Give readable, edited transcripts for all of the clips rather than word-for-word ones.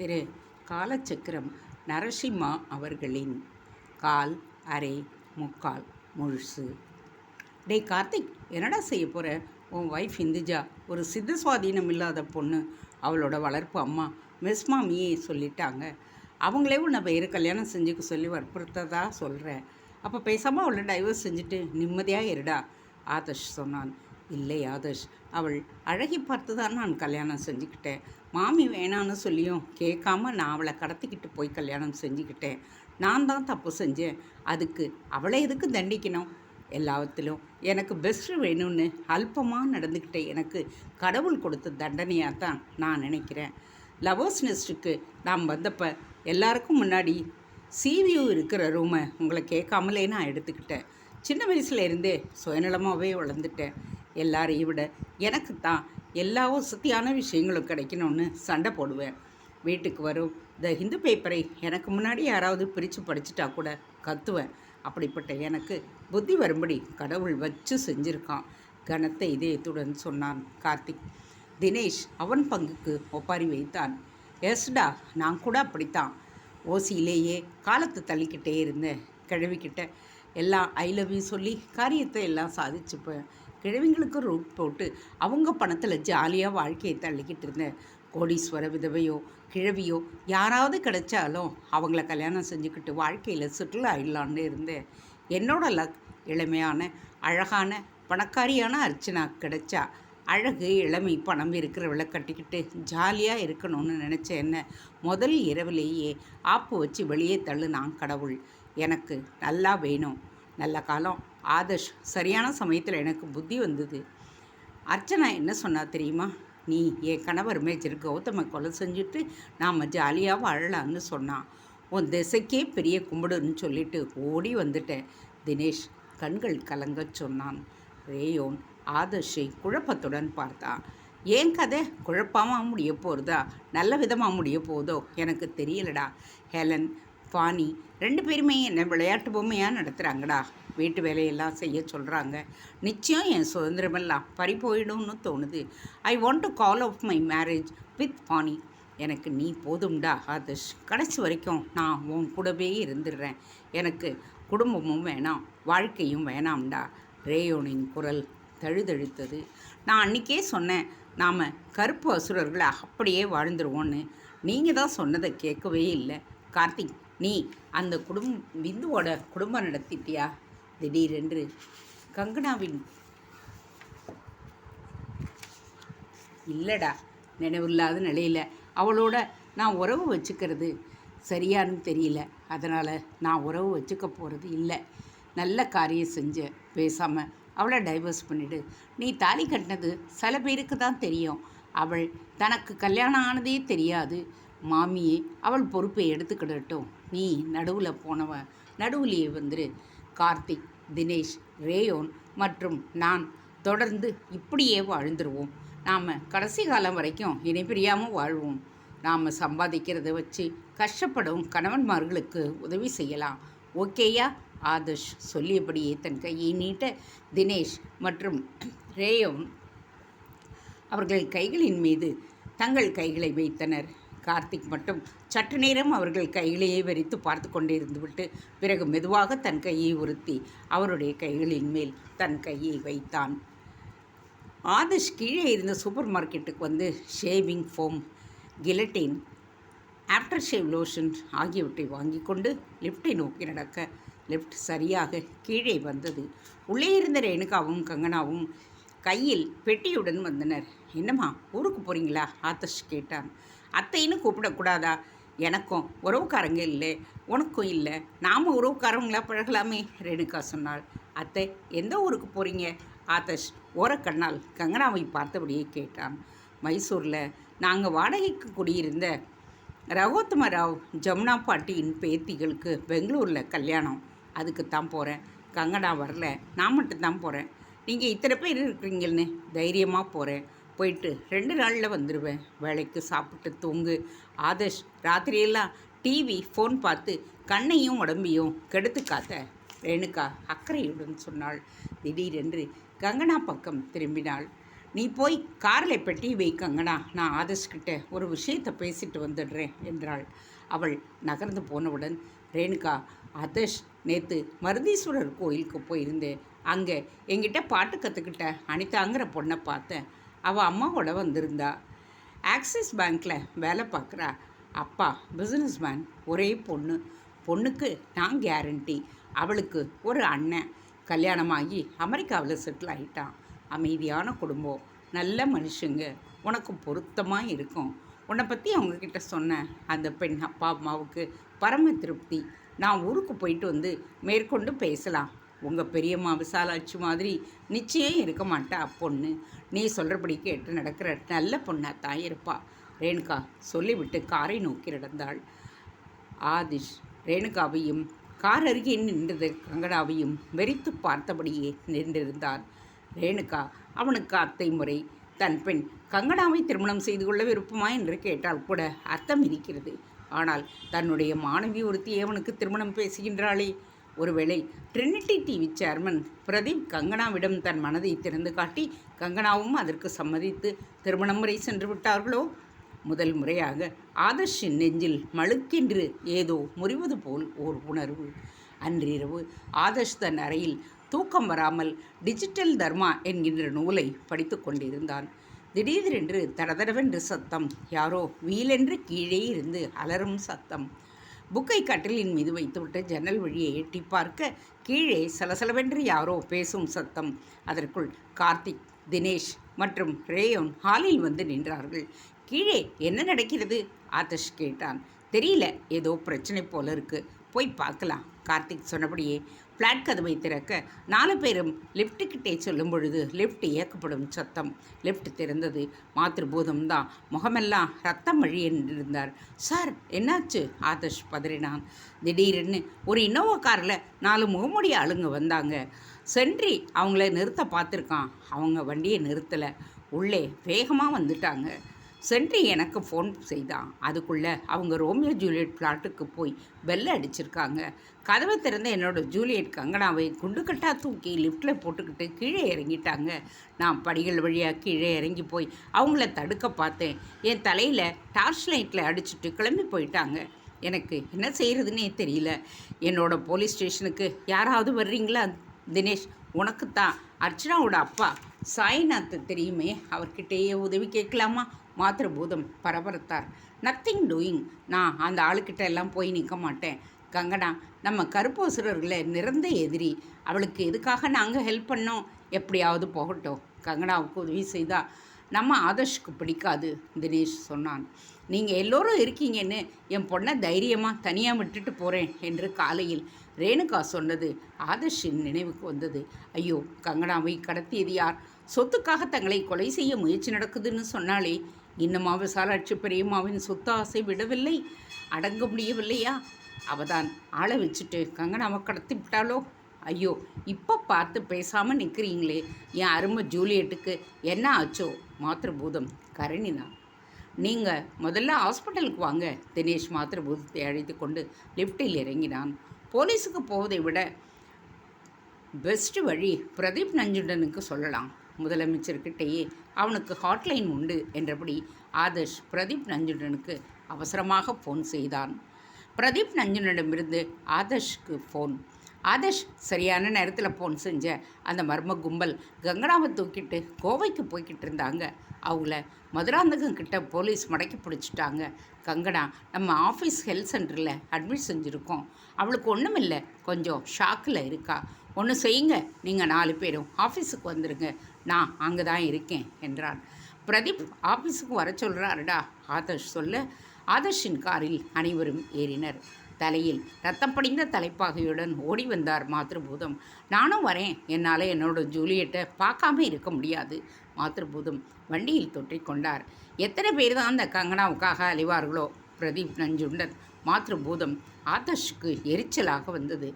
திரு காலச்சக்கரம் நரசிம்மா அவர்களின் கால், அரை, முக்கால், முழுசு. டேய் கார்த்திக், என்னடா செய்ய போகிற? உன் ஒய்ஃப் இந்துஜா ஒரு சித்த சுவாதீனம் இல்லாத பொண்ணு. அவளோட வளர்ப்பு அம்மா மிஸ் மாமியே சொல்லிட்டாங்க. அவங்களே உன்னை வேறு கல்யாணம் செஞ்சுக்க சொல்லி வற்புறுத்ததா சொல்கிறேன். அப்போ பேசாமல் அவளை டைவர்ஸ் செஞ்சுட்டு நிம்மதியாக இருடா, ஆதர்ஷ் சொன்னான். இல்லை ஆதர்ஷ், அவள் அழகி பார்த்து தான் நான் கல்யாணம் செஞ்சுக்கிட்டேன். மாமி வேணான்னு சொல்லியும் கேட்காம நான் அவளை கடத்திக்கிட்டு போய் கல்யாணம் செஞ்சுக்கிட்டேன். நான் தான் தப்பு செஞ்சேன். அதுக்கு அவளை எதுக்கு தண்டிக்கணும்? எல்லாத்திலும் எனக்கு பெஸ்ட்டு வேணும்னு அல்பமாக நடந்துக்கிட்டேன். எனக்கு கடவுள் கொடுத்த தண்டனையாக தான் நான் நினைக்கிறேன். லவர்ஸ் நெஸ்ட்டுக்கு நான் வந்தப்போ எல்லாருக்கும் முன்னாடி சிவியூ இருக்கிற ரூமை உங்களை கேட்காமலே நான் எடுத்துக்கிட்டேன். சின்ன வயசுல இருந்தே சுயநலமாகவே வளர்ந்துட்டேன். எல்லாரையும் விட எனக்கு தான் எல்லா வசதியான விஷயங்களும் கிடைக்கணும்னு சண்டை போடுவேன். வீட்டுக்கு வரும் த ஹிந்து பேப்பரை எனக்கு முன்னாடி யாராவது பிரித்து படிச்சுட்டா கூட கத்துவேன். அப்படிப்பட்ட எனக்கு புத்தி வரும்படி கடவுள் வச்சு செஞ்சுருக்கான், கனத்த இதயத்துடன் சொன்னான் கார்த்திக். தினேஷ் அவன் பங்குக்கு ஒப்பாரி வைத்தான். எஸ்டா, நான் கூட அப்படித்தான். ஓசியிலேயே காலத்தை தள்ளிக்கிட்டே இருந்தேன். கிழவிக்கிட்ட எல்லாம் ஐ லவ் யூ சொல்லி காரியத்தை எல்லாம் சாதிச்சுப்பேன். கிழவிங்களுக்கு ரூட் போட்டு அவங்க பணத்தில் ஜாலியாக வாழ்க்கையை தள்ளிக்கிட்டு இருந்தேன். கோடீஸ்வர விதவையோ கிழவியோ யாராவது கிடைச்சாலும் அவங்கள கல்யாணம் செஞ்சுக்கிட்டு வாழ்க்கையில் சுற்றுலா ஆயிடலான்னு இருந்தேன். என்னோட லக் இளமையான அழகான பணக்காரியான அர்ச்சனா கிடைச்சா. அழகு இளமை பணம் இருக்கிறவளை கட்டிக்கிட்டு ஜாலியாக இருக்கணும்னு நினச்ச என்ன முதல் இரவிலேயே ஆப்பு வச்சு வெளியே தள்ளுனான் கடவுள். எனக்கு நல்லா வேணும். நல்ல காலம் ஆதர்ஷ் சரியான சமயத்தில் எனக்கு புத்தி வந்தது. அர்ச்சனா என்ன சொன்னா தெரியுமா? நீ என் கணவர் மேஜர் கௌதமை கொலை செஞ்சுட்டு நாம் ஜாலியாக வாழலான்னு சொன்னான். உன் திசைக்கே பெரிய கும்பிடுன்னு சொல்லிட்டு ஓடி வந்துட்டேன். தினேஷ் கண்கள் கலங்க சொன்னான். ரேயோன் ஆதர்ஷை குழப்பத்துடன் பார்த்தான். ஏன் கதை குழப்பமாக முடிய போகிறதா நல்ல விதமாக முடிய போதோ எனக்கு தெரியலடா. ஹெலன் பானி 2 பேருமே என்னை விளையாட்டு பொம்மையாக நடத்துகிறாங்கடா. வீட்டு வேலையெல்லாம் செய்ய சொல்கிறாங்க. நிச்சயம் என் சுதந்திரமெல்லாம் பறி போயிடும்னு தோணுது. I want to call off my marriage with Bani. எனக்கு நீ போதும்டா ஆதர்ஷ். கடைசி வரைக்கும் நான் உன் கூடவே இருந்துடுறேன். எனக்கு குடும்பமும் வேணாம், வாழ்க்கையும் வேணாம்டா. ரேயோனின் குரல் தழுதழுத்தது. நான் அன்றைக்கே சொன்னேன், நாம் கருப்பு அசுரர்களை அப்படியே வாழ்ந்துருவோன்னு. நீங்கள் தான் சொன்னதை கேட்கவே இல்லை. கார்த்திக், நீ அந்த பிந்துவோட குடும்பம் நடத்திட்டியா? திடீரென்று கங்கனாவின் இல்லைடா, நினைவில்லாத நிலையில் அவளோட நான் உறவு வச்சுக்கிறது சரியானு தெரியல. அதனால் நான் உறவு வச்சுக்க போகிறது இல்லை. நல்ல காரியம் செஞ்ச. பேசாமல் அவளை டைவர்ஸ் பண்ணிவிடு. நீ தாலி கட்டினது சில பேருக்கு தான் தெரியும். அவள் தனக்கு கல்யாணம் ஆனதே தெரியாது. மாமியே அவள் பொறுப்பை எடுத்துக்கிடட்டும். நீ நடுவில் போனவன் நடுவுலையே வந்துரு. கார்த்திக், தினேஷ், ரேயோன் மற்றும் நான் தொடர்ந்து இப்படியே வாழ்ந்துருவோம். நாம் கடைசி காலம் வரைக்கும் இணை பிரியாமல் வாழ்வோம். நாம் சம்பாதிக்கிறத வச்சு கஷ்டப்படும் கணவன்மார்களுக்கு உதவி செய்யலாம். ஓகேயா? ஆதர்ஷ் சொல்லியபடியே தன் கையை நீட்ட தினேஷ் மற்றும் ரேயோன் அவர்கள் கைகளின் மீது தங்கள் கைகளை வைத்தனர். கார்த்திக் மட்டும் சற்று நேரம் அவர்கள் கைகளையே வெறித்து பார்த்து கொண்டே இருந்துவிட்டு பிறகு மெதுவாக தன் கையை உறுத்தி அவருடைய கைகளின் மேல் தன் கையை வைத்தான். ஆதர்ஷ் கீழே இருந்த சூப்பர் மார்க்கெட்டுக்கு வந்து shaving foam, Gillette, after shave lotion ஆகியவற்றை வாங்கி கொண்டு லிஃப்டை நோக்கி நடக்க லிஃப்ட் சரியாக கீழே வந்தது. உள்ளே இருந்த ரேணுகாவும் கங்கனாவும் கையில் பெட்டியுடன் வந்தனர். என்னம்மா, ஊருக்கு போகிறீங்களா? ஆதர்ஷ் கேட்டான். அத்தைன்னு கூப்பிடக்கூடாதா? எனக்கும் உறவுக்காரங்க இல்லை, உனக்கும் இல்லை. நாம் உறவுக்காரங்களா பழகலாமே, ரேணுகா சொன்னாள். அத்தை, எந்த ஊருக்கு போகிறீங்க? ஆதர்ஷ் ஓரக்கண்ணால் கங்கனாவை பார்த்தபடியே கேட்டான். மைசூரில் நாங்கள் வாடகைக்கு குடியிருந்த ரகோத்தம ராவ் ஜமுனா பாட்டியின் பேத்திகளுக்கு பெங்களூரில் கல்யாணம். அதுக்குத்தான் போகிறேன். கங்கனா வரல, நான் மட்டும்தான் போகிறேன். நீங்கள் இத்தனை பேர் இருக்கிறீங்கன்னு தைரியமாக போகிறேன். போயிட்டு 2 நாளில் வந்துடுவேன். வேலைக்கு சாப்பிட்டு தூங்கு. ஆதர்ஷ், ராத்திரியெல்லாம் டிவி ஃபோன் பார்த்து கண்ணையும் உடம்பையும் கெடுத்துக்காத, ரேணுகா அக்கறையுடன் சொன்னாள். திடீரென்று கங்கனா பக்கம் திரும்பினாள். நீ போய் காரில் பெட்டி வைக்கங்கண்ணா, நான் ஆதர்ஷ்கிட்ட ஒரு விஷயத்தை பேசிட்டு வந்துடுறேன் என்றாள். அவள் நகர்ந்து போனவுடன், ரேணுகா, ஆதர்ஷ், நேற்று மருதீஸ்வரர் கோயிலுக்கு போயிருந்தேன். அங்கே என்கிட்ட பாட்டு கற்றுக்கிட்ட அனிதாங்கிற பொண்ணை பார்த்தேன். அவள் அம்மாவோட வந்திருந்தா. ஆக்சிஸ் பேங்க்கில் வேலை பார்க்குறா. அப்பா பிஸ்னஸ் மேன். ஒரே பொண்ணு. பொண்ணுக்கு நான் கேரண்டி. அவளுக்கு ஒரு அண்ணன் கல்யாணமாகி அமெரிக்காவில் செட்டில் ஆகிட்டான். அமைதியான குடும்பம், நல்ல மனுஷங்க, உனக்கு பொருத்தமாக இருக்கும். உன்னை பற்றி அவங்கக்கிட்ட சொன்னேன். அந்த பெண் அப்பா அம்மாவுக்கு பரம திருப்தி. நான் ஊருக்கு போயிட்டு வந்து மேற்கொண்டு பேசலாம். உங்கள் பெரியம்மா விசாலாட்சி மாதிரி நிச்சயம் இருக்க மாட்டா பொண்ணு. நீ சொல்கிறபடி கேட்டு நடக்கிற நல்ல பொண்ணாக தான் இருப்பா. ரேணுகா சொல்லிவிட்டு காரை நோக்கி நடந்தாள். ஆதிஷ் ரேணுகாவையும் கார் அருகே நின்றது கங்கனாவையும் வெறித்து பார்த்தபடியே நின்றிருந்தான். ரேணுகா அவனுக்கு அத்தை முறை. தன் பெண் கங்கனாவை திருமணம் செய்து கொள்ள விருப்பமா என்று கேட்டால் கூட அர்த்தம் இருக்கிறது. ஆனால் தன்னுடைய மாணவி ஒருத்தி அவனுக்கு திருமணம் பேசுகின்றாளே. ஒருவேளை ட்ரினிட்டி டிவி சேர்மன் பிரதீப் கங்கனாவிடம் தன் மனதை திறந்து காட்டி கங்கனாவும் அதற்கு சம்மதித்து திருமணம் வரை சென்று விட்டார்களோ? முதல் முறையாக ஆதர்ஷின் நெஞ்சில் மழுக்கென்று ஏதோ முறிவது போல் ஓர் உணர்வு. அன்றிரவு ஆதர்ஷ் தன் அறையில் தூக்கம் வராமல் டிஜிட்டல் தர்மா என்கின்ற நூலை படித்து கொண்டிருந்தான். திடீரென்று தடதடவென்று சத்தம். யாரோ வீலென்று கீழே இருந்து அலறும் சத்தம். புக்கை கட்டிலின் மீது வைத்துவிட்டு ஜன்னல் வழியை எட்டி பார்க்க கீழே சலசலவென்று யாரோ பேசும் சத்தம். அதற்குள் கார்த்திக், தினேஷ் மற்றும் ரேயோன் ஹாலில் வந்து நின்றார்கள். கீழே என்ன நடக்கிறது? ஆதர்ஷ் கேட்டான். தெரியல, ஏதோ பிரச்சனை போல இருக்கு, போய் பார்க்கலாம். கார்த்திக் சொன்னபடியே ஃப்ளாட் கதவை திறக்க 4 பேரும் லிஃப்ட்டுக்கிட்டே சொல்லும் பொழுது லிஃப்ட் இயக்கப்படும் சத்தம். லிஃப்ட் திறந்தது. மாத்திருபூதம்தான். முகமெல்லாம் ரத்தம் வழி என்றிருந்தார். சார், என்னாச்சு? ஆதர்ஷ் பதறினான். திடீர்னு ஒரு இன்னோவா காரில் 4 முகமுடி ஆளுங்க வந்தாங்க. சென்ட்ரி அவங்கள நிறுத்த பார்த்துருக்கான். அவங்க வண்டியை நிறுத்தலை. உள்ளே வேகமாக வந்துட்டாங்க. சென்ட்ரி எனக்கு ஃபோன் செய்தான். அதுக்குள்ளே அவங்க ரோமியோ ஜூலியட் ஃப்ளாட்டுக்கு போய் பெல்ல அடிச்சிருக்காங்க. கதவை திறந்த என்னோடய ஜூலியட் கங்கனாவை குண்டுக்கட்டாக தூக்கி லிஃப்ட்டில் போட்டுக்கிட்டு கீழே இறங்கிட்டாங்க. நான் படிகள் வழியாக கீழே இறங்கி போய் அவங்கள தடுக்க பார்த்தேன். என் தலையில் டார்ச் லைட்டில் அடிச்சுட்டு கிளம்பி போயிட்டாங்க. எனக்கு என்ன செய்கிறதுனே தெரியல. என்னோட போலீஸ் ஸ்டேஷனுக்கு யாராவது வர்றீங்களா? தினேஷ், உனக்கு தான் அர்ச்சனாவோட அப்பா சாய்நாத் தெரியுமே, அவர்கிட்டயே உதவி கேட்கலாமா? மாத்திரபூதம் பரபரத்தார். Nothing doing. நான் அந்த ஆளுக்கிட்ட எல்லாம் போய் நிற்க மாட்டேன். கங்கனா நம்ம கருப்போசுரர்களை நிறந்த எதிரி. அவளுக்கு எதுக்காக நாங்கள் ஹெல்ப் பண்ணோம்? எப்படியாவது போகட்டும். கங்கனாவுக்கு உதவி செய்தால் நம்ம ஆதர்ஷ்க்கு பிடிக்காது, தினேஷ் சொன்னான். நீங்கள் எல்லோரும் இருக்கீங்கன்னு என் பொண்ணை தைரியமாக தனியாக விட்டுட்டு போகிறேன் என்று காலையில் ரேணுகா சொன்னது ஆதர்ஷின் நினைவுக்கு வந்தது. ஐயோ, கங்கனாவை கடத்தியது யார்? சொத்துக்காக தங்களை கொலை செய்ய முயற்சி நடக்குதுன்னு சொன்னாலே, இன்னுமா விசாலாட்சி பெரியம்மாவின் சொத்து ஆசை விடவில்லை? அடங்க முடியவில்லையா? அவதான் ஆளை வச்சுட்டு கங்கனாவை கடத்தி விட்டாலோ? ஐயோ, இப்போ பார்த்து பேசாமல் நிற்கிறீங்களே. என் அருமை ஜூலியட்டுக்கு என்ன ஆச்சோ? மாத்திருபூதம் கரணினான். நீங்கள் முதல்ல ஹாஸ்பிட்டலுக்கு வாங்க. தினேஷ் மாத்திருபூதத்தை அழைத்து கொண்டு லிஃப்ட்டில் இறங்கினான். போலீஸுக்கு போவதை விட பெஸ்ட் வழி பிரதீப் நஞ்சுண்டனுக்கு சொல்லலாம். முதலமைச்சர்கிட்டேயே அவனுக்கு ஹாட்லைன் உண்டு என்றபடி ஆதர்ஷ் பிரதீப் நஞ்சுண்டனுக்கு அவசரமாக ஃபோன் செய்தான். பிரதீப் நஞ்சுண்டனிடமிருந்து ஆதர்ஷ்க்கு ஃபோன். ஆதர்ஷ் சரியான நேரத்தில் ஃபோன் செஞ்ச அந்த மர்ம கும்பல் கங்கனாவை தூக்கிட்டு கோவைக்கு போய்கிட்டு இருந்தாங்க. அவங்கள மதுராந்தகம் கிட்ட போலீஸ் மடக்கி பிடிச்சிட்டாங்க. கங்கனா நம்ம ஆஃபீஸ் ஹெல்த் சென்டரில் அட்மிட் செஞ்சுருக்கோம். அவளுக்கு ஒன்றும் இல்லை, கொஞ்சம் ஷாக்கில் இருக்கா. ஒன்று செய்யுங்க, நீங்கள் 4 பேரும் ஆஃபீஸுக்கு வந்துடுங்க, நான் அங்கே தான் இருக்கேன் என்றான். பிரதீப் ஆஃபீஸுக்கு வர சொல்கிறாருடா, ஆதர்ஷ் சொல்ல ஆதர்ஷின் காரில் அனைவரும் ஏறினர். தலையில் ரத்தம் படிந்த தலைப்பாகையுடன் ஓடி வந்தார் மாத்திருபூதம். நானும் வரேன், என்னால் என்னோட ஜூலியட்டை பார்க்காம இருக்க முடியாது. மாத்திருபூதம் வண்டியில் தொற்றிக்கொண்டார். எத்தனை பேர் தான் அந்த கங்கனாவுக்காக அழிவார்களோ? பிரதீப் நஞ்சுண்டன். மாத்திருபூதம் ஆதர்ஷுக்கு எரிச்சலாக வந்தது.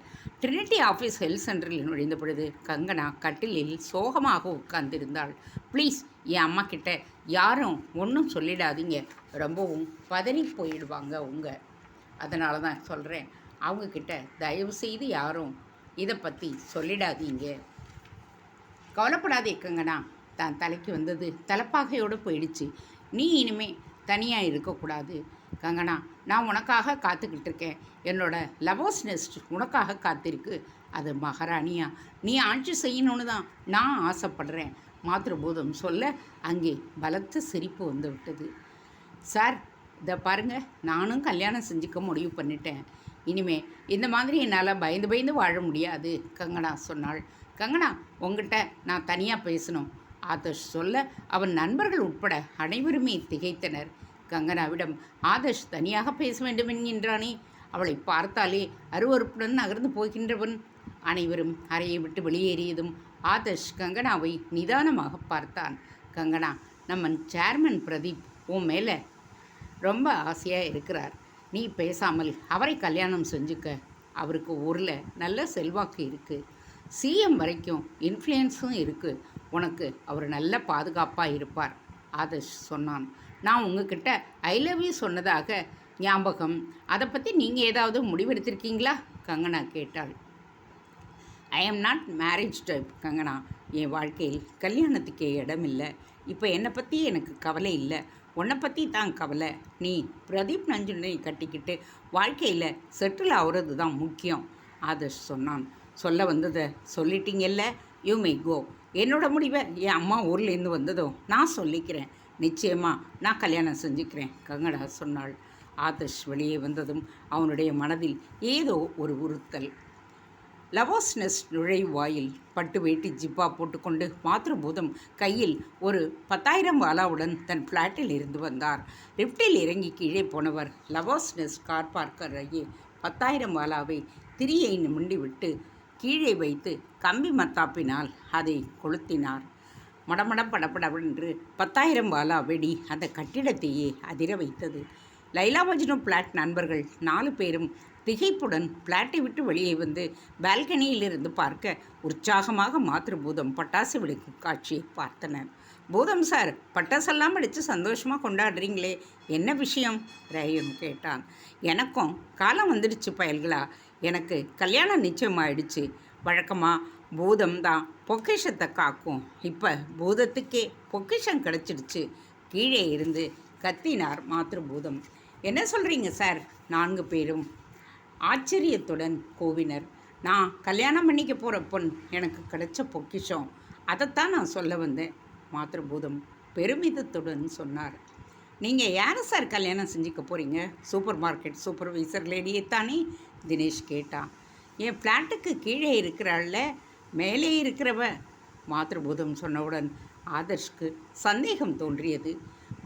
ட்ரினிட்டி ஆஃபீஸ் ஹெல்த் சென்டரில் நுழைந்த பொழுது கங்கனா கட்டிலில் சோகமாக உட்கார்ந்திருந்தாள். ப்ளீஸ், என் அம்மா கிட்ட யாரும் ஒன்றும் சொல்லிடாதீங்க, ரொம்பவும் பதறி போயிடுவாங்க உங்கள். அதனால தான் சொல்கிறேன், அவங்கக்கிட்ட தயவு செய்து யாரும் இதை பற்றி சொல்லிடாதீங்க. கவலைப்படாதே கங்கனா, தான் தலைக்கு வந்தது தலைப்பாகையோடு போயிடுச்சு. நீ இனிமே தனியாக இருக்கக்கூடாது கங்கனா. நான் உனக்காக காத்துக்கிட்டு இருக்கேன். என்னோட லவர்ஸ் நெஸ்ட் உனக்காக காத்திருக்கு. அது மகாராணியா நீ ஆட்சி செய்யணும்னு தான் நான் ஆசைப்படுறேன். மாத்ருபூதம் சொல்ல அங்கே பலத்த சிரிப்பு வந்து விட்டது. சார், இதை பாருங்கள், நானும் கல்யாணம் செஞ்சுக்க முடிவு பண்ணிட்டேன். இனிமே இந்த மாதிரி என்னால் பயந்து பயந்து வாழ முடியாது கங்கனா சொன்னாள். கங்கனா, உங்ககிட்ட நான் தனியாக பேசணும் ஆதர்ஷ் சொல்ல அவன் நண்பர்கள் உட்பட அனைவருமே திகைத்தனர். கங்கனாவிடம் ஆதர்ஷ் தனியாக பேச வேண்டும் என்கின்றானே, அவளை பார்த்தாலே அருவறுப்புடன் நகர்ந்து போகின்றவன். அனைவரும் அறையை விட்டு வெளியேறியதும் ஆதர்ஷ் கங்கனாவை நிதானமாக பார்த்தான். கங்கனா, நம்ம சேர்மன் பிரதீப் உன் மேலே ரொம்ப ஆசையாக இருக்கிறார். நீ பேசாமல் அவரை கல்யாணம் செஞ்சுக்க. அவருக்கு ஊரில் நல்ல செல்வாக்கு இருக்குது, சிஎம் வரைக்கும் இன்ஃப்ளூயன்ஸும் இருக்குது. உனக்கு அவர் நல்ல பாதுகாப்பாக இருப்பார் ஆதர்ஷ் சொன்னான். நான் உங்ககிட்ட ஐ லவ் யூ சொன்னதாக ஞாபகம். அதை பற்றி நீங்கள் ஏதாவது முடிவெடுத்திருக்கீங்களா கங்கனா கேட்டாள். I am not marriage type Kangana. என் வாழ்க்கையில் கல்யாணத்துக்கே இடமில்லை. இப்போ என்னை பற்றி எனக்கு கவலை இல்லை, உன்னை பற்றி தான் கவலை. நீ பிரதீப் நஞ்சுனை கட்டிக்கிட்டு வாழ்க்கையில் செட்டில் ஆகுறது தான் முக்கியம் ஆதர்ஷ் சொன்னான். சொல்ல வந்ததை சொல்லிட்டீங்கல்ல, யூ மே கோ. என்னோட முடிவை என் அம்மா ஊர்லேருந்து வந்ததும் நான் சொல்லிக்கிறேன். நிச்சயமாக நான் கல்யாணம் செஞ்சுக்கிறேன் கங்கனா சொன்னாள். ஆதர்ஷ் வெளியே வந்ததும் அவனுடைய மனதில் ஏதோ ஒரு உறுத்தல். லவர்ஸ் நெஸ்ட் நுழைவாயில் பட்டு வேட்டி ஜிப்பா போட்டுக்கொண்டு மாத்ருபூதம் கையில் ஒரு 10,000 வாலாவுடன் தன் ஃப்ளாட்டில் இருந்து வந்தார். லிஃப்டில் இறங்கி கீழே போனவர் லவர்ஸ் நெஸ்ட் கார் பார்க்கர் அருகே 10,000 வாலாவை திரியை நிமிண்டிவிட்டு கீழே வைத்து கம்பி மத்தாப்பினால் அதை கொளுத்தினார். மடமட படப்படவென்று 10,000 வாலா வெடி அந்த கட்டிடத்தையே அதிர வைத்தது. லைலா மஜ்னு பிளாட் நண்பர்கள் 4 பேரும் திகைப்புடன் பிளாட்டை விட்டு வெளியே வந்து பால்கனியிலிருந்து பார்க்க உற்சாகமாக மாத்ருபூதம் பட்டாசு வெடிக்கும் காட்சியை பார்த்தனர். பூதம் சார், பட்டாசெல்லாம் வெடித்து சந்தோஷமாக கொண்டாடுறீங்களே, என்ன விஷயம் ரேயம் கேட்டான். எனக்கும் காலம் வந்துடுச்சு பயல்களா, எனக்கு கல்யாணம் நிச்சயமாயிடுச்சு. வழக்கமாக பூதம் தான் பொக்கிஷத்தை காக்கும், இப்போ பூதத்துக்கே பொக்கிஷம் கிடச்சிடுச்சு. கீழே இருந்து கத்தினார் மாத்ருபூதம். என்ன சொல்கிறீங்க சார்? 4 பேரும் ஆச்சரியத்துடன் கூவினர். நான் கல்யாணம் பண்ணிக்க போகிற பொன் எனக்கு கிடைச்ச பொக்கிஷம், அதைத்தான் நான் சொல்ல வந்தேன் மாத்ருபூதம் பெருமிதத்துடன் சொன்னார். நீங்கள் யாரை சார் கல்யாணம் செஞ்சுக்க போகிறீங்க? சூப்பர் மார்க்கெட் சூப்பர்வைசர் லேடியை தானே தினேஷ் கேட்டான். என் ஃப்ளாட்டுக்கு கீழே இருக்கிறாள்ல, மேலே இருக்கிறவ மாத்ருபூதம் சொன்னவுடன் ஆதர்ஷ்க்கு சந்தேகம் தோன்றியது.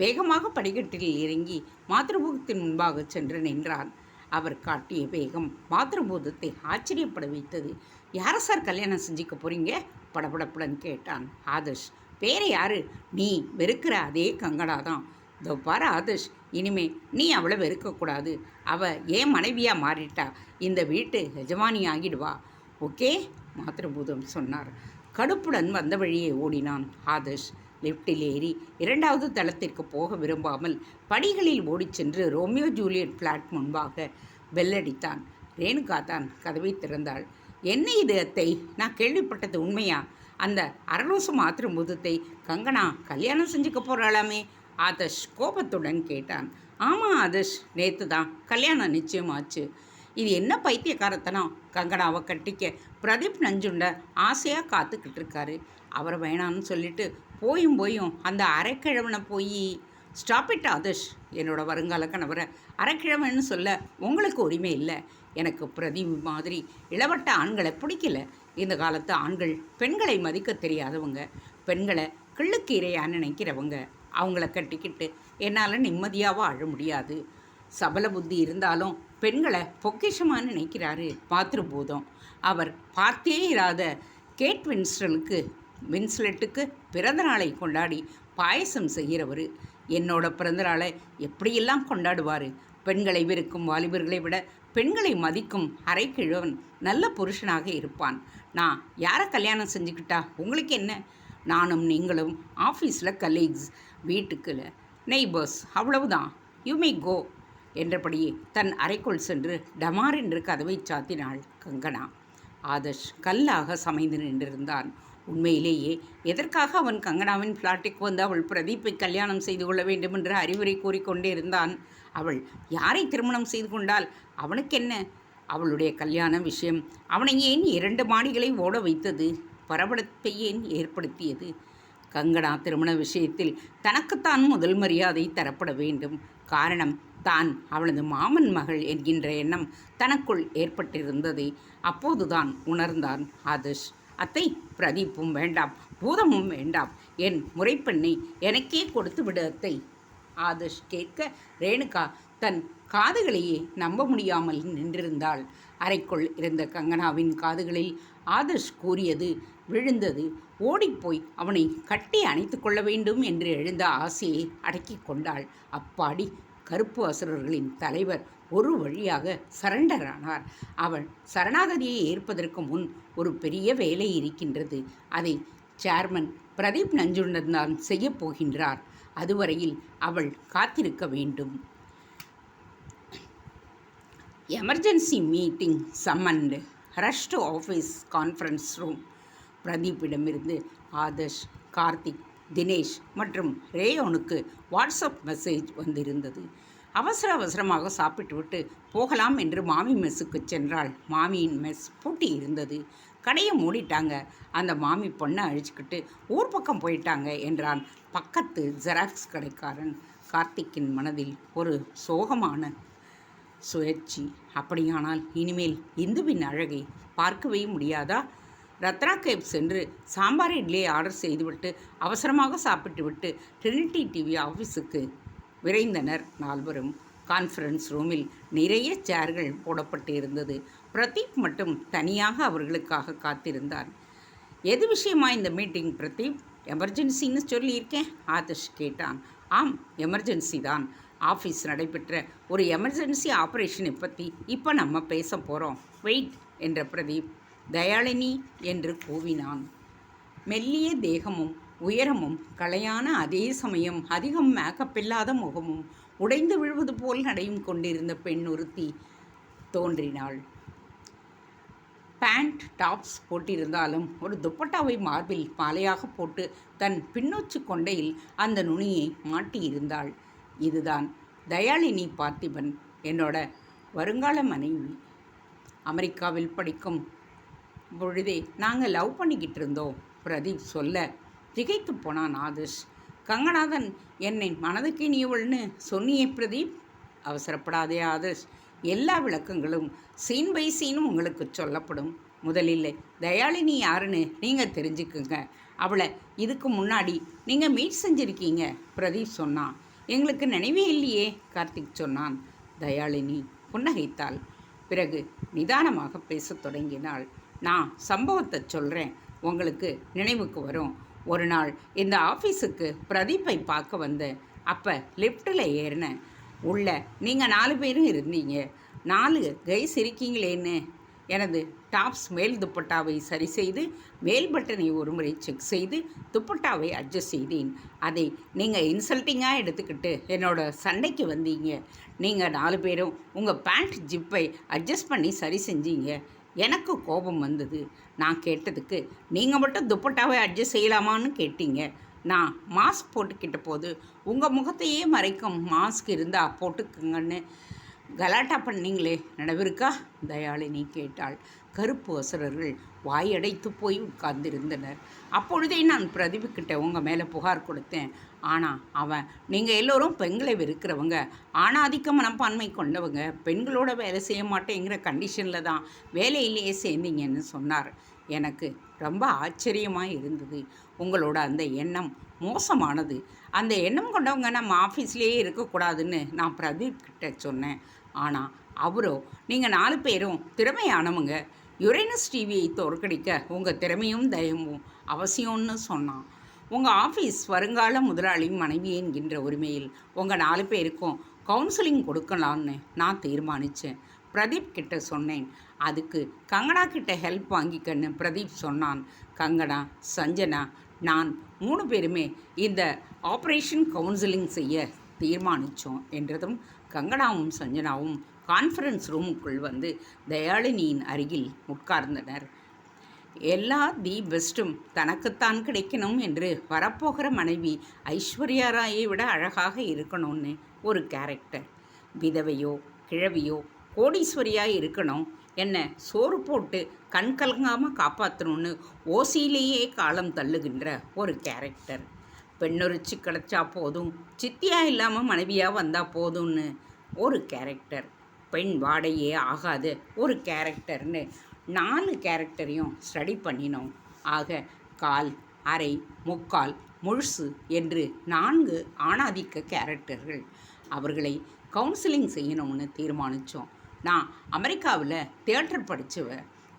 வேகமாக படிக்கட்டில் இறங்கி மாத்ருபூதத்தின் முன்பாக சென்று நின்றான். அவர் காட்டிய வேகம் மாத்ருபூதத்தை ஆச்சரியப்பட வைத்தது. யாரை சார் கல்யாணம் செஞ்சுக்க போகிறீங்க? படபடப்புடன் கேட்டான் ஆதர்ஷ். வேறு யாரு? நீ வெறுக்கிற அதே கங்கனா தான். இதோ பாரு ஆதர்ஷ், இனிமே நீ அவளை வெறுக்கக்கூடாது. அவள் ஏன் மனைவியாக மாறிட்டா, இந்த வீட்டு எஜமானி ஆகிடுவா. ஓகே மாத்ருபூதம் சொன்னார். கடுப்புடன் வந்த வழியே ஓடினான் ஆதர்ஷ். லிஃப்டில் ஏறி 2வது தளத்திற்கு போக விரும்பாமல் படிகளில் ஓடிச் சென்று ரோமியோ ஜூலியட் ஃப்ளாட் முன்பாக பெல்லடித்தான். ரேணுகா தான் கதவை திறந்தாள். என்ன இது அத்தை? நான் கேள்விப்பட்டது உண்மையா? அந்த அரலூசு மாத்ருபூதத்தை கங்கனா கல்யாணம் செஞ்சுக்க போகிறாளாமே ஆதர்ஷ் கோபத்துடன் கேட்டான். ஆமாம் ஆதர்ஷ், நேற்று தான் கல்யாணம் நிச்சயமாச்சு. இது என்ன பைத்தியக்காரத்தனம்? கங்கனாவை கட்டிக்க பிரதீப் நஞ்சுண்ட ஆசையாக காத்துக்கிட்டு இருக்காரு. அவரை வேணான்னு சொல்லிட்டு போயும் அந்த அரைக்கிழவனை போய் ஸ்டாப் இட் ஆதர்ஷ். என்னோட வருங்கால கணவரை அரைக்கிழவன்னு சொல்ல உங்களுக்கு உரிமை இல்லை. எனக்கு பிரதீப் மாதிரி இளவட்ட ஆண்களை பிடிக்கல. இந்த காலத்து ஆண்கள் பெண்களை மதிக்க தெரியாதவங்க, பெண்களை கிள்ளுக்கீரையாக நினைக்கிறவங்க. அவங்கள கட்டிக்கிட்டு என்னால் நிம்மதியாக வாழ முடியாது. சபல புத்தி இருந்தாலும் பெண்களை பொக்கிஷமாக நினைக்கிறாரு மாத்ருபூதம். அவர் பார்த்தே இராத கேட் வின்ஸ்லெட்டுக்கு பிறந்தநாளை கொண்டாடி பாயசம் செய்கிறவர். என்னோட பிறந்தநாளை எப்படியெல்லாம் கொண்டாடுவார்? பெண்களை வெறுக்கும் வாலிபர்களை விட பெண்களை மதிக்கும் அரைக்கிழவன் நல்ல புருஷனாக இருப்பான். நான் யாரை கல்யாணம் செஞ்சுக்கிட்டா உங்களுக்கு என்ன? நானும் நீங்களும் ஆஃபீஸில் கலீக்ஸ், வீட்டுக்கு நெய்பர்ஸ், அவ்வளவுதான். யூ மே கோ என்றபடியே தன் அறைக்குள் சென்று டமார் என்று கதவை சாத்தினாள் கங்கனா. ஆதர்ஷ் கல்லாக சமைந்து நின்றிருந்தான். உண்மையிலேயே எதற்காக அவன் கங்கனாவின் ஃப்ளாட்டுக்கு வந்து அவள் பிரதீப்பை கல்யாணம் செய்து கொள்ள வேண்டும் என்று அறிவுரை கூறிக்கொண்டே இருந்தான். அவள் யாரை திருமணம் செய்து கொண்டால் அவனுக்கென்ன? அவளுடைய கல்யாண விஷயம் அவனை ஏன் 2 மாடிகளை ஓட வைத்தது? பரபரப்பை ஏன் ஏற்படுத்தியது? கங்கனா திருமண விஷயத்தில் தனக்குத்தான் முதல் மரியாதை தரப்பட வேண்டும். காரணம், தான் அவளது மாமன் மகள் என்கின்ற எண்ணம் தனக்குள் ஏற்பட்டிருந்ததை அப்போதுதான் உணர்ந்தான் ஆதர்ஷ். அத்தை, பிரதீப்பும் வேண்டாம், பூதமும் வேண்டாம், என் முறைப்பெண்ணை எனக்கே கொடுத்து விடு அத்தை. ஆதர்ஷ் கேட்க ரேணுகா தன் காதுகளையே நம்ப முடியாமல் நின்றிருந்தாள். அறைக்குள் இருந்த கங்கனாவின் காதுகளில் ஆதர்ஷ் கூறியது விழுந்தது. ஓடிப்போய் அவனை கட்டி அணைத்து கொள்ள வேண்டும் என்று எழுந்த ஆசையை அடக்கி கொண்டாள். அப்பாடி, கருப்பு அசுரர்களின் தலைவர் ஒரு வழியாக சரண்டர் ஆனார். அவள் சரணாகதியை ஏற்பதற்கு முன் ஒரு பெரிய வேலை இருக்கின்றது. அதை சேர்மன் பிரதீப் நஞ்சுண்டன் தான் செய்யப் போகின்றார். அதுவரையில் அவள் காத்திருக்க வேண்டும். Emergency meeting summoned. Rush to office conference room. பிரதீப்பிடமிருந்து ஆதர்ஷ், கார்த்திக், தினேஷ் மற்றும் ரேயோனுக்கு வாட்ஸ்அப் மெசேஜ் வந்திருந்தது. அவசரமாக சாப்பிட்டுவிட்டு போகலாம் என்று மாமி மெஸ்ஸுக்கு சென்றாள். மாமியின் மெஸ் பூட்டி இருந்தது. கடையை மூடிட்டாங்க. அந்த மாமி பொண்ணை அழிச்சுக்கிட்டு ஊர் பக்கம் போயிட்டாங்க என்றான் பக்கத்து ஜெராக்ஸ் கடைக்காரன். கார்த்திக்கின் மனதில் ஒரு சோகமான சுழற்சி. அப்படியானால் இனிமேல் இந்துவின் அழகை பார்க்கவே முடியாதா? ரத்னா கேப் சென்று சாம்பார் இட்லியை ஆர்டர் செய்துவிட்டு அவசரமாக சாப்பிட்டுவிட்டு ட்ரினிட்டி டிவி ஆஃபீஸுக்கு விரைந்தனர் 4 கான்ஃபரன்ஸ் ரூமில் நிறைய சேர்கள் போடப்பட்டு இருந்தது. பிரதீப் மட்டும் தனியாக அவர்களுக்காக காத்திருந்தான். எது விஷயமா இந்த மீட்டிங் பிரதீப்? எமர்ஜென்சின்னு சொல்லியிருக்கேன், ஆதர்ஷ் கேட்டான். ஆம், எமர்ஜென்சி தான். ஆஃபீஸ் நடைபெற்ற ஒரு எமர்ஜென்சி ஆப்ரேஷனை பற்றி இப்போ நம்ம பேச போகிறோம். வெயிட் என்ற பிரதீப் தயாளினி என்று கூவினான். மெல்லிய தேகமும் உயரமும் கலையான அதே சமயம் அதிகம் மேக்கப் இல்லாத முகமும் உடைந்து விழுவது போல் நடையும் கொண்டிருந்த பெண் ஒருத்தி தோன்றினாள். பேண்ட் டாப்ஸ் போட்டிருந்தாலும் ஒரு துப்பட்டாவை மார்பில் மாலையாக போட்டு தன் பின்னோச்சு கொண்டையில் அந்த நுனியை மாட்டியிருந்தாள். இதுதான் தயாளினி பார்த்திபன், என்னோட வருங்கால மனைவி. அமெரிக்காவில் படிக்கும் பொழுதே நாங்கள் லவ் பண்ணிக்கிட்டு இருந்தோம், பிரதீப் சொல்ல திகைத்து போனான் ஆதர்ஷ். கங்கநாதன் என்னை மனதுக்கு இனியவள்னு சொன்னியே பிரதீப். அவசரப்படாதே ஆதர்ஷ், எல்லா விளக்கங்களும் சீன் பை சீனும் உங்களுக்கு சொல்லப்படும். முதலில் தயாளினி யாருன்னு நீங்கள் தெரிஞ்சுக்குங்க. அவளை இதுக்கு முன்னாடி நீங்கள் மீட் செஞ்சுருக்கீங்க, பிரதீப் சொன்னான். எங்களுக்கு நினைவே இல்லையே, கார்த்திக் சொன்னான். தயாளினி புன்னகைத்தாள். பிறகு நிதானமாக பேசத் தொடங்கினாள். நான் சம்பவத்தை சொல்கிறேன், உங்களுக்கு நினைவுக்கு வரும். ஒரு நாள் இந்த ஆஃபீஸுக்கு பிரதீப்பை பார்க்க வந்தேன். அப்போ லிஃப்ட்டில் ஏறினேன். உள்ள நீங்கள் 4 பேரும் இருந்தீங்க. 4 கைஸ் இருக்கீங்களேன்னு எனது டாப்ஸ் மேல் துப்பட்டாவை சரி செய்து மேல் பட்டனை ஒரு முறை செக் செய்து துப்பட்டாவை அட்ஜஸ்ட் செய்தேன். அதை நீங்கள் இன்சல்ட்டிங்காக எடுத்துக்கிட்டு என்னோட சண்டைக்கு வந்தீங்க. நீங்கள் 4 பேரும் உங்கள் பேண்ட் ஜிப்பை அட்ஜஸ்ட் பண்ணி சரி செஞ்சீங்க. எனக்கு கோபம் வந்தது. நான் கேட்டதுக்கு நீங்கள் மட்டும் துப்பட்டாவை அட்ஜஸ்ட் செய்யலாமான்னு கேட்டீங்க. நான் மாஸ்க் போட்டுக்கிட்ட போது உங்கள் முகத்தையே மறைக்கும் மாஸ்க் இருந்தால் போட்டுக்குங்கன்னு கலாட்டா பண்ணீங்களே, நினைவிருக்கா? தயாளினி கேட்டாள். கருப்பு அசுரர்கள் வாயடைத்து போய் உட்கார்ந்திருந்தனர். அப்பொழுதே நான் பிரதீப்கிட்ட உங்கள் மேலே புகார் கொடுத்தேன். ஆனால் அவன் நீங்கள் எல்லோரும் பெண்களை வெறுக்கிறவங்க, ஆணாதிக்க மனப்பான்மை கொண்டவங்க, பெண்களோட வேலை செய்ய மாட்டேங்கிற கண்டிஷனில் தான் வேலையிலேயே சேர்ந்தீங்கன்னு சொன்னார். எனக்கு ரொம்ப ஆச்சரியமாக இருந்தது. உங்களோட அந்த எண்ணம் மோசமானது. அந்த எண்ணம் கொண்டவங்க நம்ம ஆஃபீஸ்லேயே இருக்கக்கூடாதுன்னு நான் பிரதீப் கிட்ட சொன்னேன். ஆனால் அவரோ நீங்கள் 4 பேரும் திறமையானவங்க, யுரேனஸ் டிவியை தோற்கடிக்க உங்கள் திறமையும் தயமும் அவசியம்னு சொன்னான். உங்கள் ஆஃபீஸ் வருங்கால முதலாளி மனைவி என்கின்ற உரிமையில் உங்கள் 4 பேருக்கும் கவுன்சிலிங் கொடுக்கலான்னு நான் தீர்மானித்தேன். பிரதீப் கிட்ட சொன்னேன். அதுக்கு கங்கனா கிட்ட ஹெல்ப் வாங்கிக்கன்னு பிரதீப் சொன்னான். கங்கனா, சஞ்சனா, நான் 3 பேருமே இந்த ஆப்ரேஷன் கவுன்சிலிங் செய்ய தீர்மானித்தோம் என்றதும் கங்கனாவும் சஞ்சனாவும் கான்ஃபரன்ஸ் ரூமுக்குள் வந்து தயாளினியின் அருகில் உட்கார்ந்தனர். எல்லா தி பெஸ்ட்டும் தனக்குத்தான் கிடைக்கணும் என்று வரப்போகிற மனைவி ஐஸ்வர்யா ராயை விட அழகாக இருக்கணும்னு ஒரு கேரக்டர். விதவையோ கிழவியோ கோடீஸ்வரியாக இருக்கணும், என்ன சோறு போட்டு கண் கலங்காமல் காப்பாற்றணும்னு ஓசியிலேயே காலம் தள்ளுகின்ற ஒரு கேரக்டர். பெண்ணொருச்சி கிடச்சா போதும், சித்தியாக இல்லாமல் மனைவியாக வந்தால் போதும்னு ஒரு கேரக்டர். பெண் வாடையே ஆகாத ஒரு கேரக்டர்னு 4 கேரக்டரையும் ஸ்டடி பண்ணினோம். ஆக கால், அரை, முக்கால், முழுசு என்று 4 ஆணாதிக்க கேரக்டர்கள். அவர்களை கவுன்சிலிங் செய்யணும்னு தீர்மானித்தோம். நான் அமெரிக்காவில் தியேட்டர் படித்தவ,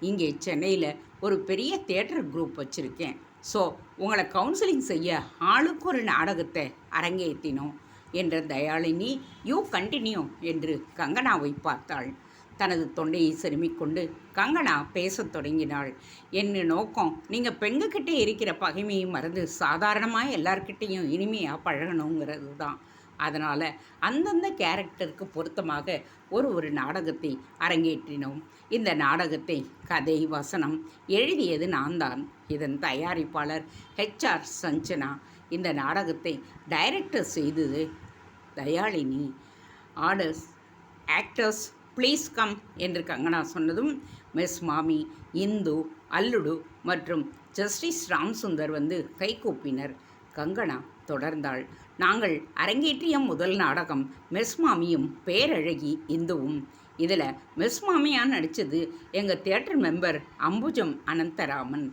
இங்கே சென்னையில் ஒரு பெரிய தியேட்டர் குரூப் வச்சுருக்கேன். ஸோ உங்களை கவுன்சிலிங் செய்ய ஆளுக்கு ஒரு நாடகத்தை அரங்கேற்றினோம் என்ற தயாளினி யூ கண்டினியூ என்று கங்கனாவை பார்த்தாள். தனது தொண்டையை செருமிக்கொண்டு கங்கனா பேசத் தொடங்கினாள். என்ன நோக்கம், நீங்கள் பெண்கிட்டே இருக்கிற பகைமையை மறந்து சாதாரணமாக எல்லார்கிட்டேயும் இனிமையாக பழகணுங்கிறது தான். அதனால் அந்தந்த கேரக்டருக்கு பொருத்தமாக ஒரு நாடகத்தை அரங்கேற்றினோம். இந்த நாடகத்தை கதை வசனம் எழுதியது நான் தான். இதன் தயாரிப்பாளர் HR சஞ்சனா. இந்த நாடகத்தை டைரக்டர் செய்தது Dhayalini. Orders actors please come என்று கங்கனா சொன்னதும் மிஸ் மாமி, இந்து, அல்லுடு மற்றும் ஜஸ்டிஸ் ராம்சுந்தர் வந்து கைகூப்பினர். கங்கனா தொடர்ந்தாள். நாங்கள் அரங்கேற்றிய முதல் நாடகம் மிஸ் மாமியும் பேரழகி இந்துவும். இதில் மிஸ் மாமியாக நடித்தது எங்கள் தியேட்டர் மெம்பர் அம்புஜம் அனந்தராமன்.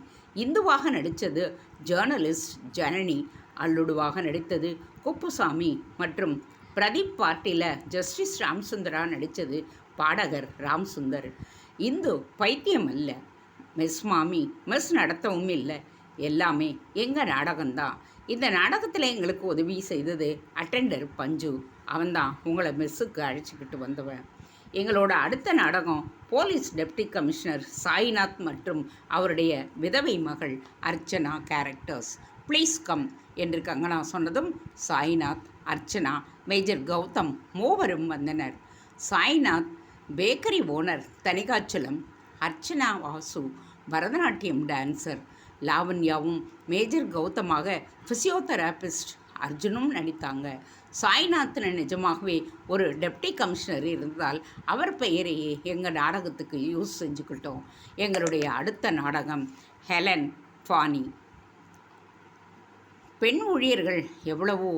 இந்துவாக நடித்தது ஜேர்னலிஸ்ட் ஜனனி. அல்லுடுவாக நடித்தது குப்புசாமி மற்றும் பிரதீப் பார்ட்டியில் ஜஸ்டிஸ் ராம்சுந்தரா நடித்தது பாடகர் ராம்சுந்தர். இந்து பைத்தியம் அல்ல, மிஸ் மாமி மிஸ் நடத்தவும் இல்லை, எல்லாமே எங்கள் நாடகம்தான். இந்த நாடகத்தில் எங்களுக்கு உதவி செய்தது அட்டெண்டர் பஞ்சு. அவன்தான் உங்களை மிஸ்ஸுக்கு அழைச்சிக்கிட்டு வந்தவன். எங்களோட அடுத்த நாடகம் போலீஸ் டெப்டி கமிஷனர் சாய்நாத் மற்றும் அவருடைய விதவை மகள் அர்ச்சனா கேரக்டர்ஸ். ப்ளீஸ் கம் என்று கங்கனா சொன்னதும் சாய்நாத், அர்ச்சனா, மேஜர் கௌதம் மூவரும் வந்தனர். Sainath bakery owner Thanikachalam, Archana Vasu Bharatanatyam dancer, லாவண்யாவும் மேஜர் கௌதமாக ஃபிசியோதெரபிஸ்ட் அர்ஜுனும் நடித்தாங்க. சாய்நாத்தின் நிஜமாகவே ஒரு டெப்டி கமிஷனர் இருந்தால் அவர் பெயரையே எங்கள் நாடகத்துக்கு யூஸ் செஞ்சுக்கிட்டோம். எங்களுடைய அடுத்த நாடகம் ஹெலன் ஃபானி. பெண் ஊழியர்கள் எவ்வளவோ,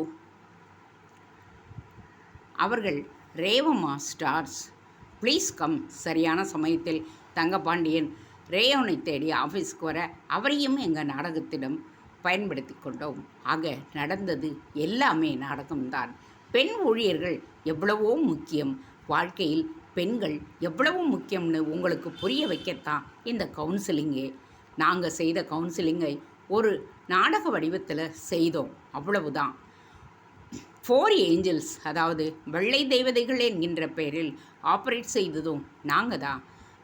அவர்கள் ரேவமா ஸ்டார்ஸ். ப்ளீஸ் கம் சரியான சமயத்தில் தங்கபாண்டியன் ரேயோனை தேடி ஆஃபீஸ்க்கு வர அவரையும் எங்கள் நாடகத்திடம் பயன்படுத்தி கொண்டோம். ஆக நடந்தது எல்லாமே நாடகம்தான். பெண் ஊழியர்கள் எவ்வளவோ முக்கியம், வாழ்க்கையில் பெண்கள் எவ்வளவோ முக்கியம்னு உங்களுக்கு புரிய வைக்கத்தான் இந்த கவுன்சிலிங்கே. நாங்கள் செய்த கவுன்சிலிங்கை ஒரு நாடக வடிவத்தில் செய்தோம், அவ்வளவுதான். 4 ஏஞ்சல்ஸ், அதாவது வெள்ளை தெய்வதைகள் என்கின்ற பெயரில் ஆப்ரேட் செய்ததும் நாங்கள் தான்.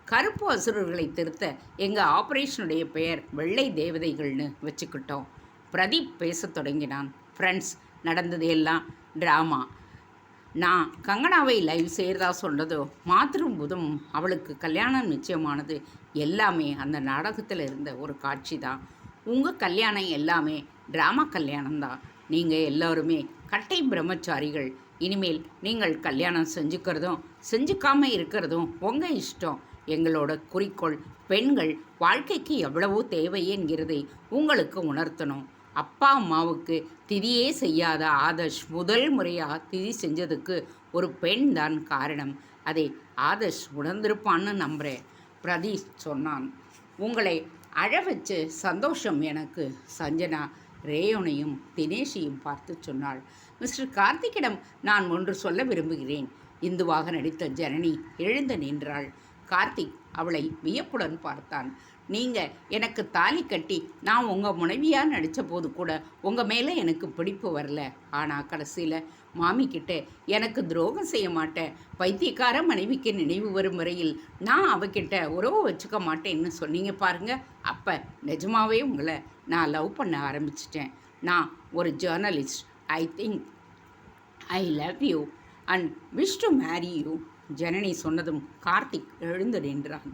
கருப்பு அசுரர்களை திருத்த எங்கள் ஆப்ரேஷனுடைய பெயர் வெள்ளை தேவதைகள்னு வச்சுக்கிட்டோம். பிரதீப் பேசத் தொடங்கினான். ஃப்ரெண்ட்ஸ், நடந்தது எல்லாம் ட்ராமா. நான் கங்கனாவை லைவ் செய்கிறதா சொன்னதோ மாத்திரும் புதும் அவளுக்கு கல்யாணம் நிச்சயமானது எல்லாமே அந்த நாடகத்தில் இருந்த ஒரு காட்சி தான். உங்கள் கல்யாணம் எல்லாமே ட்ராமா கல்யாணம்தான். நீங்கள் எல்லோருமே கட்டை பிரம்மச்சாரிகள். இனிமேல் நீங்கள் கல்யாணம் செஞ்சுக்கிறதும் செஞ்சுக்காமல் இருக்கிறதும் உங்கள் இஷ்டம். எங்களோட குறிக்கோள் பெண்கள் வாழ்க்கைக்கு எவ்வளவோ தேவை என்கிறதை உங்களுக்கு உணர்த்தணும். அப்பா அம்மாவுக்கு திதியே செய்யாத ஆதர்ஷ் முதல் முறையாக திதி செஞ்சதுக்கு ஒரு பெண் தான் காரணம். அதை ஆதர்ஷ் உணர்ந்திருப்பான்னு நம்புகிறேன். பிரதீஷ் சொன்னான். உங்களை அழ வச்சு சந்தோஷம் எனக்கு. சஞ்சனா ரேயோனையும் தினேஷையும் பார்த்து சொன்னாள். மிஸ்டர் கார்த்திக்கிடம் நான் ஒன்று சொல்ல விரும்புகிறேன். இந்துவாக நடித்த ஜனனி எழுந்து நின்றாள். கார்த்திக் அவளை வியப்புடன் பார்த்தான். நீங்கள் எனக்கு தாலி கட்டி நான் உங்கள் மனைவியாக நடித்த போது கூட உங்கள் மேலே எனக்கு பிடிப்பு வரல. ஆனால் கடைசியில் மாமிக்கிட்ட எனக்கு துரோகம் செய்ய மாட்டேன், பைத்தியக்கார மனைவிக்கு நினைவு வரும் வரையில் நான் அவகிட்ட உறவு வச்சுக்க மாட்டேன்னு சொன்னீங்க பாருங்க. அப்போ நிஜமாவே உங்களை நான் லவ் பண்ண ஆரம்பிச்சிட்டேன். நான் ஒரு journalist. I think I love you and wish to marry you. Janani சொன்னதும் கார்த்திக் எழுந்து நின்றான்.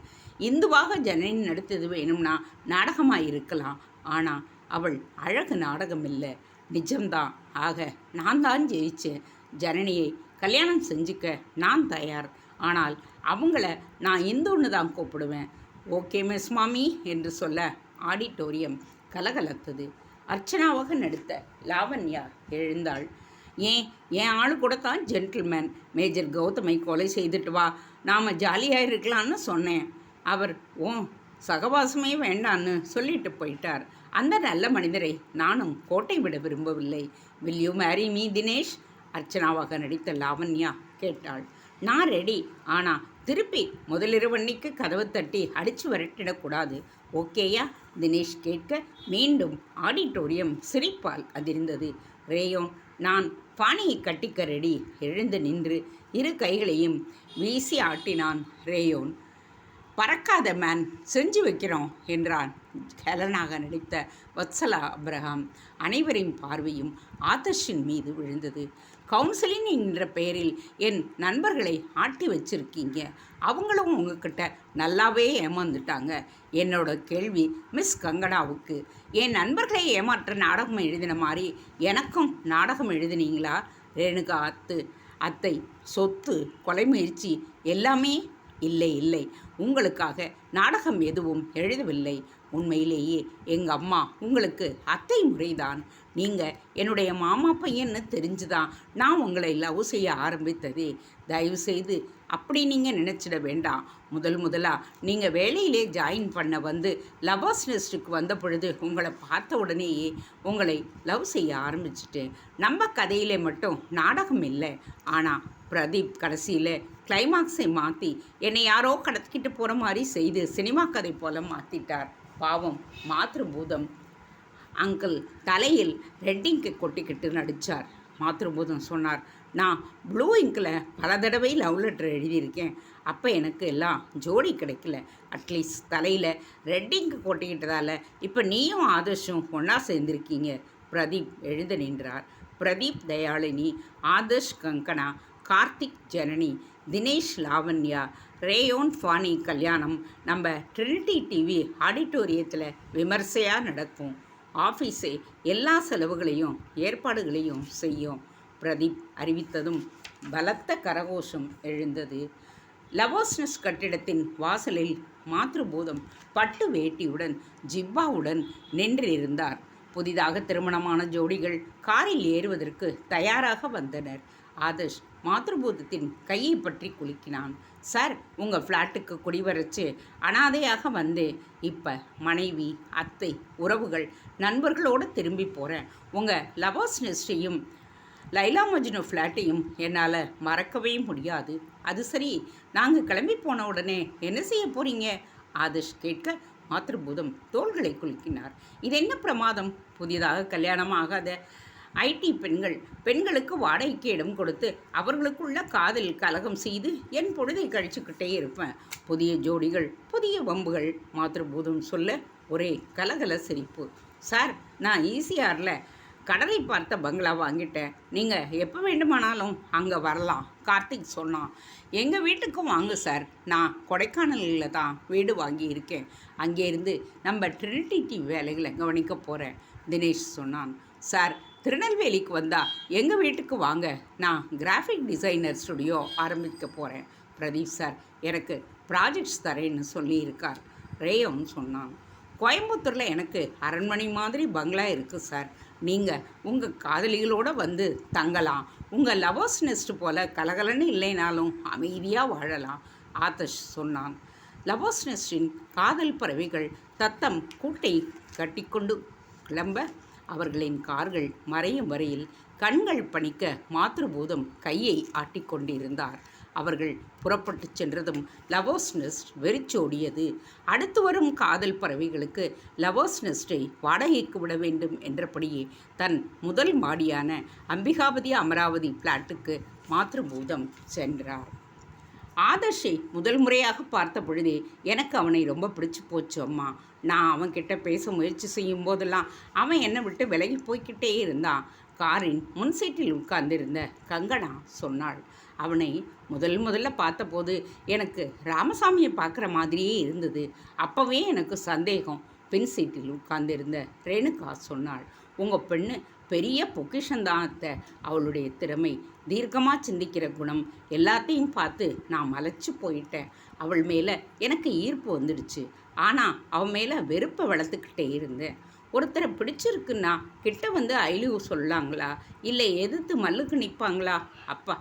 இந்துவாக ஜனனி நடித்தது வேணும்னா நாடகமாக இருக்கலாம். ஆனால் அவள் அழகு நாடகம் இல்லை, நிஜம்தான். ஆக நான் தான் ஜெயிச்சேன். ஜனனியை கல்யாணம் செஞ்சுக்க நான் தயார். ஆனால் அவங்கள நான் இந்துன்னு தான் கூப்பிடுவேன். ஓகே மிஸ் மாமி என்று சொல்ல ஆடிட்டோரியம் கலகலத்தது. அர்ச்சனாவாக நடித்த லாவண்யா எழுந்தாள். ஏன் என் ஆள் கூட தான் ஜென்டில்மேன் மேஜர் கௌதமை கொலை செய்துட்டு வா, நாம் ஜாலியாக இருக்கலான்னு சொன்னேன். அவர் சகவாசமே வேண்டான்னு சொல்லிட்டு போயிட்டார். அந்த நல்ல மனிதரை நானும் கோட்டை விட விரும்பவில்லை. Will you marry me Dinesh? அர்ச்சனாவாக நடித்த லாவண்யா கேட்டாள். நான் ரெடி, ஆனால் திருப்பி முதலிரவன்னிக்கு கதவு தட்டி அடித்து வரட்டிடக்கூடாது. ஓகேயா? தினேஷ் கேட்க மீண்டும் ஆடிட்டோரியம் சிரிப்பால் அதிர்ந்தது. ரேயோன், நான் பாணியை கட்டிக்க ரெடி. எழுந்து நின்று இரு கைகளையும் வீசி ஆட்டினான் ரேயோன். பறக்காத மேன், செஞ்சு வைக்கிறோம் என்றான் ஹெலனாக நடித்த வத்சலா அப்ரஹாம். அனைவரின் பார்வையும் ஆதர்ஷின் மீது விழுந்தது. கவுன்சிலிங் என்ற பெயரில் என் நண்பர்களை ஆட்டி வச்சிருக்கீங்க. அவங்களும் உங்ககிட்ட நல்லாவே ஏமாந்துட்டாங்க. என்னோட கேள்வி மிஸ் கங்கனாவுக்கு, என் நண்பர்களை ஏமாற்ற நாடகம் எழுதின மாதிரி எனக்கும் நாடகம் எழுதினீங்களா? ரேணுகா அத்தை சொத்து, கொலை முயற்சி எல்லாமே? இல்லை இல்லை, உங்களுக்காக நாடகம் எதுவும் எழுதவில்லை. உண்மையிலேயே எங்கள் அம்மா உங்களுக்கு அத்தை முறைதான். நீங்கள் என்னுடைய மாமா பையன்னு தெரிஞ்சுதான் நான் உங்களை லவ் செய்ய ஆரம்பித்ததே. தயவுசெய்து அப்படி நீங்கள் நினச்சிட வேண்டாம். முதலாக நீங்கள் வேலையிலே ஜாயின் பண்ண வந்து லவ்வர்ஸ் நெஸ்ட்டுக்கு வந்த பொழுது உங்களை பார்த்த உடனேயே உங்களை லவ் செய்ய ஆரம்பிச்சிட்டேன். நம்ம கதையிலே மட்டும் நாடகம் இல்லை. ஆனால் பிரதீப் கடைசியில் கிளைமாக்ஸை மாற்றி என்னை யாரோ கடத்திக்கிட்டு போகிற மாதிரி செய்து சினிமா கதை போல் மாற்றிட்டார். பாவம் மாத்ருபூதம் அங்கிள் தலையில் ரெட் இங்கு கொட்டிக்கிட்டு நடித்தார். மாத்ருபூதம் சொன்னார், நான் ப்ளூ இங்கில் பல தடவை லவ் லெட்டர் எழுதியிருக்கேன். அப்போ எனக்கு எல்லாம் ஜோடி கிடைக்கல. அட்லீஸ்ட் தலையில் ரெட் இங்கு கொட்டிக்கிட்டதால் இப்போ நீயும் ஆதர்ஷும் ஒன்றா சேர்ந்துருக்கீங்க. பிரதீப் எழுந்து நின்றார். பிரதீப் தயாளினி, ஆதர்ஷ் கங்கனா, கார்த்திக் ஜனனி, தினேஷ் லாவண்யா, ரேயோன் ஃபானி கல்யாணம் நம்ம ட்ரினிட்டி டிவி ஆடிட்டோரியத்தில் விமர்சையாக நடக்கும். ஆஃபீஸே எல்லா செலவுகளையும் ஏற்பாடுகளையும் செய்யும். பிரதீப் அறிவித்ததும் பலத்த கரகோஷம் எழுந்தது. லவோஸ்னஸ் கட்டிடத்தின் வாசலில் மாத்ருபூதம் பட்டு வேட்டியுடன் ஜிப்பாவுடன் நின்றிருந்தார். புதிதாக திருமணமான ஜோடிகள் காரில் ஏறுவதற்கு தயாராக வந்தனர். ஆதர்ஷ் மாத்ருபூதத்தின் கையை பற்றி குலுக்கினான். சார், உங்கள் ஃப்ளாட்டுக்கு குடிவரச்சு அனாதையாக வந்து இப்போ மனைவி, அத்தை, உறவுகள், நண்பர்களோடு திரும்பி போகிறேன். உங்கள் லவர்ஸ் நெஸ்டையும் லைலா மஜ்னு ஃப்ளாட்டையும் என்னால் மறக்கவே முடியாது. அது சரி, நாங்கள் கிளம்பி போன உடனே என்ன செய்ய போகிறீங்க? ஆதர்ஷ் கேட்க மாத்ருபூதம் தோள்களை குலுக்கினார். இது என்ன பிரமாதம்? புதிதாக கல்யாணம் ஆகாத ஐடி பெண்களுக்கு வாடகைக்கு இடம் கொடுத்து அவர்களுக்குள்ள காதல் கலகம் செய்து என் பொழுதை கழிச்சுக்கிட்டே இருப்பேன். புதிய ஜோடிகள், புதிய வம்புகள். மாத்ருபூதம் சொல்ல ஒரே கலகல சிரிப்பு. சார், நான் ஈசிஆரில் கடலை பார்த்த பங்களா வாங்கிட்டேன். நீங்கள் எப்போ வேண்டுமானாலும் அங்கே வரலாம். கார்த்திக் சொன்னான். எங்கள் வீட்டுக்கும் வாங்க சார். நான் கொடைக்கானலில் தான் வீடு வாங்கியிருக்கேன். அங்கேருந்து நம்ம ட்ரினிட்டி வேலைகளை கவனிக்க போகிறேன். தினேஷ் சொன்னான். சார், திருநெல்வேலிக்கு வந்தால் எங்கள் வீட்டுக்கு வாங்க. நான் கிராஃபிக் டிசைனர் ஸ்டுடியோ ஆரம்பிக்க போகிறேன். பிரதீப் சார் எனக்கு ப்ராஜெக்ட்ஸ் தரேன்னு சொல்லியிருக்கார். ரேயோன் சொன்னான். கோயம்புத்தூரில் எனக்கு அரண்மனை மாதிரி பங்களா இருக்குது சார். நீங்கள் உங்கள் காதலிகளோடு வந்து தங்கலாம். உங்கள் லவர்ஸ் நெஸ்ட் போல் கலகலன்னு இல்லைனாலும் அமைதியாக வாழலாம். ஆதர்ஷ் சொன்னான். லவர்ஸ் நெஸ்டின் காதல் பறவைகள் தத்தம் கூட்டை கட்டிக்கொண்டு கிளம்ப அவர்களின் கார்கள் மறையும் வரையில் கண்கள் பணிக்க மாத்ருபூதம் கையை ஆட்டிக்கொண்டிருந்தார். அவர்கள் புறப்பட்டு சென்றதும் லவர்ஸ் நெஸ்ட் வெறிச்சோடியது. அடுத்து வரும் காதல் பறவைகளுக்கு லவர்ஸ் நெஸ்ட்டை வாடகைக்கு விட வேண்டும் என்றபடியே தன் முதல் மாடியான அம்பிகாபதி அமராவதி பிளாட்டுக்கு மாத்ருபூதம் சென்றார். ஆதர்ஷை முதல் முறையாக பார்த்த பொழுதே எனக்கு அவனை ரொம்ப பிடிச்சி போச்சு அம்மா. நான் அவன்கிட்ட பேச முயற்சி செய்யும் போதெல்லாம் அவன் என்னை விட்டு விலகி போய்கிட்டே இருந்தான். காரின் முன் சீட்டில் உட்கார்ந்திருந்த கங்கனா சொன்னாள். அவனை முதல்ல பார்த்தபோது எனக்கு ராமசாமியை பார்க்குற மாதிரியே இருந்தது. அப்போவே எனக்கு சந்தேகம். பின் சீட்டில் உட்கார்ந்திருந்த ரேணுகா சொன்னாள். உங்கள் பெண்ணு பெரிய பொக்கிஷந்தான் அத்தை. அவளுடைய திறமை, தீர்க்கமாக சிந்திக்கிற குணம் எல்லாத்தையும் பார்த்து நான் மலைச்சு போயிட்டேன். அவள் மேலே எனக்கு ஈர்ப்பு வந்துடுச்சு. ஆனால் அவன் மேலே வெறுப்பை வளர்த்துக்கிட்டே இருந்தேன். ஒருத்தரை பிடிச்சிருக்குன்னா கிட்ட வந்து ஐலிவு சொல்லாங்களா, இல்லை எதிர்த்து மல்லுக்கு நிற்பாங்களா? அப்பா,